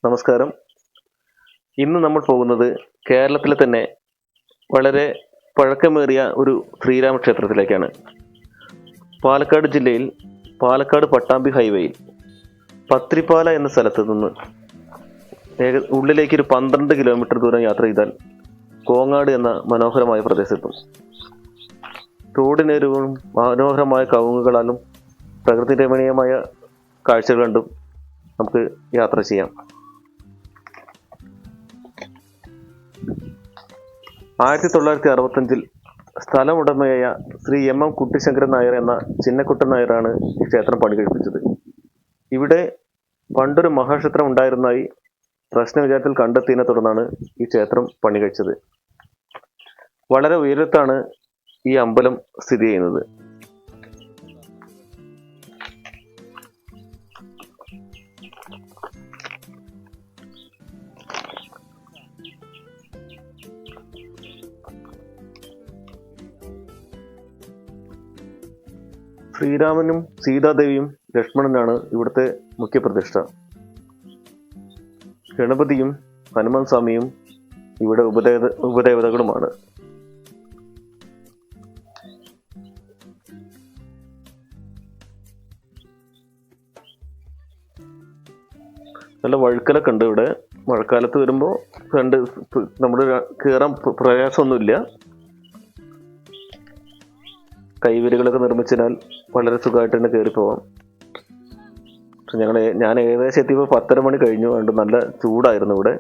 നമസ്കാരം. ഇന്ന് നമ്മൾ പോകുന്നത് കേരളത്തിലെ തന്നെ വളരെ പഴക്കമേറിയ ഒരു ശ്രീരാമ ക്ഷേത്രത്തിലേക്കാണ്. പാലക്കാട് ജില്ലയിൽ പാലക്കാട് പട്ടാമ്പി ഹൈവേയിൽ പത്രിപ്പാല എന്ന സ്ഥലത്ത് നിന്ന് ഉള്ളിലേക്ക് ഒരു 12 കിലോമീറ്റർ ദൂരം യാത്ര ചെയ്താൽ കോങ്ങാട് എന്ന മനോഹരമായ പ്രദേശത്തും റോഡിനേരവും മനോഹരമായ കവുങ്ങുകളാലും പ്രകൃതി രമണീയമായ കാഴ്ചകൾ കണ്ടും നമുക്ക് യാത്ര ചെയ്യാം. 1965 സ്ഥലമുടമയായ ശ്രീ എം കുട്ടിശങ്കരൻ നായർ എന്ന ചിന്നക്കുട്ടൻ നായരാണ് ഈ ക്ഷേത്രം പണി കഴിപ്പിച്ചത്. ഇവിടെ പണ്ടൊരു മഹാക്ഷേത്രം ഉണ്ടായിരുന്നതായി പ്രശ്നവിചാരത്തിൽ കണ്ടെത്തിയതിനെ തുടർന്നാണ് ഈ ക്ഷേത്രം പണി കഴിച്ചത്. വളരെ ഉയരത്താണ് ഈ അമ്പലം സ്ഥിതി ചെയ്യുന്നത്. ശ്രീരാമനും സീതാദേവിയും ലക്ഷ്മണനാണ് ഇവിടുത്തെ മുഖ്യ പ്രതിഷ്ഠ. ഗണപതിയും ഹനുമാൻ സ്വാമിയും ഇവിടെ ഉപദേവതകളുമാണ്. നല്ല വഴുക്കലൊക്കെ ഉണ്ട് ഇവിടെ. മഴക്കാലത്ത് വരുമ്പോൾ നമ്മൾ കയറാൻ പ്രയാസമൊന്നുമില്ല. കൈവരികളൊക്കെ നിർമ്മിച്ചതിനാൽ വളരെ സുഖമായിട്ട് തന്നെ കയറി പോവാം. ഞാൻ ഏകദേശം എത്തിയപ്പോൾ 10:30 മണി കഴിഞ്ഞു. അതുകൊണ്ട് നല്ല ചൂടായിരുന്നു ഇവിടെ.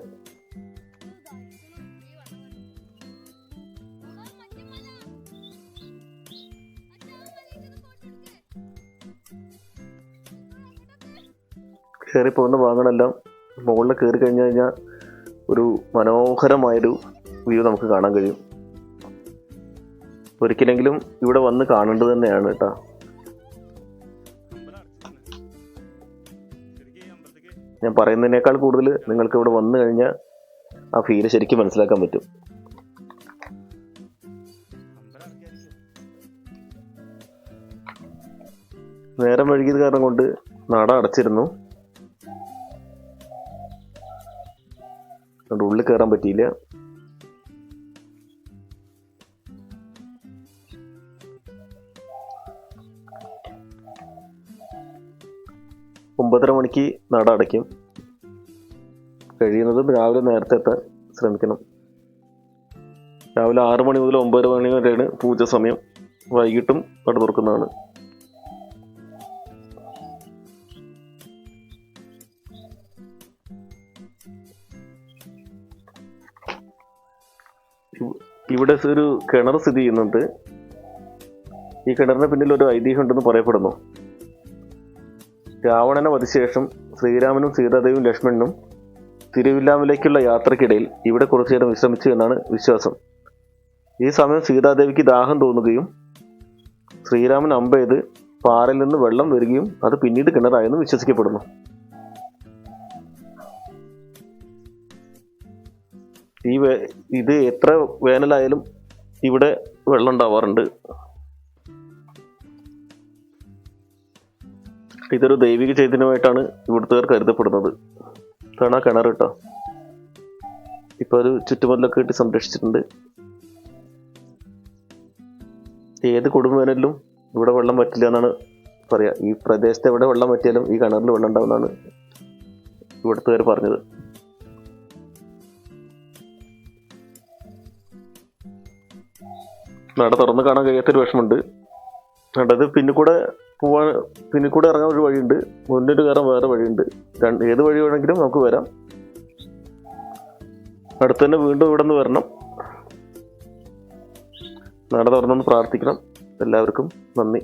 കയറി പോകുന്ന ഭാഗങ്ങളെല്ലാം മുകളിൽ കയറി കഴിഞ്ഞു കഴിഞ്ഞാൽ ഒരു മനോഹരമായൊരു വ്യൂ നമുക്ക് കാണാൻ കഴിയും. ഒരിക്കലെങ്കിലും ഇവിടെ വന്ന് കാണേണ്ടത് തന്നെയാണ് കേട്ടോ. ഞാൻ പറയുന്നതിനേക്കാൾ കൂടുതൽ നിങ്ങൾക്ക് ഇവിടെ വന്നു കഴിഞ്ഞാൽ ആ ഫീല് ശരിക്കും മനസ്സിലാക്കാൻ പറ്റും. നേരം വൈകിയത് കാരണം കൊണ്ട് നട അടച്ചിരുന്നു. അതുകൊണ്ട് ഉള്ളിൽ കയറാൻ പറ്റിയില്ല. ഒമ്പതര മണിക്ക് നട അടയ്ക്കും. കഴിയുന്നതും രാവിലെ നേരത്തെ എത്താൻ ശ്രമിക്കണം. രാവിലെ 6 മണി മുതൽ 9 മണി വരെയാണ് പൂജ സമയം. വൈകിട്ടും നട തുറക്കുന്നതാണ്. ഇവിടെ ഒരു കിണർ സ്ഥിതി ചെയ്യുന്നുണ്ട്. ഈ കിണറിന് പിന്നിൽ ഒരു ഐതിഹ്യം ഉണ്ടെന്ന് പറയപ്പെടുന്നു. രാവണനെ വധിച്ച ശേഷം ശ്രീരാമനും സീതാദേവിയും ലക്ഷ്മണനും തിരുവില്ലാമലേക്കുള്ള യാത്രക്കിടയിൽ ഇവിടെ കുറച്ചു നേരം വിശ്രമിച്ചു എന്നാണ് വിശ്വാസം. ഈ സമയം സീതാദേവിക്ക് ദാഹം തോന്നുകയും ശ്രീരാമൻ അമ്പെയ്ത് പാറയിൽ നിന്ന് വെള്ളം വരികയും അത് പിന്നീട് കിണറായെന്ന് വിശ്വസിക്കപ്പെടുന്നു. ഇത് എത്ര വേനലായാലും ഇവിടെ വെള്ളം ഉണ്ടാവാറുണ്ട്. ഇതൊരു ദൈവിക ചൈതന്യമായിട്ടാണ് ഇവിടുത്തുകാർ കരുതപ്പെടുന്നത്. ഇതാണ് ആ കിണർ കേട്ടോ. ഇപ്പൊ ഒരു ചുറ്റുമതിലൊക്കെ ഇട്ട് സംരക്ഷിച്ചിട്ടുണ്ട്. ഏത് കൊടുംവേനലിലും ഇവിടെ വെള്ളം പറ്റില്ല എന്നാണ് പറയാ. ഈ പ്രദേശത്ത് എവിടെ വെള്ളം പറ്റിയാലും ഈ കിണറിൽ വെള്ളം ഉണ്ടാവുന്നതാണ് ഇവിടുത്തുകാർ പറഞ്ഞത്. നട തുറന്ന് കാണാൻ കഴിയാത്തൊരു വിഷമമുണ്ട്. അത് പിന്നിൽ കൂടെ ഇറങ്ങാൻ ഒരു വഴിയുണ്ട്. മുന്നിൽ കയറാൻ വേറെ വഴിയുണ്ട്. ഏത് വഴി വേണമെങ്കിലും നമുക്ക് വരാം. അടുത്ത് തന്നെ വീണ്ടും ഇവിടെ നിന്ന് വരണം. നട തുറന്നൊന്ന് പ്രാർത്ഥിക്കണം. എല്ലാവർക്കും നന്ദി.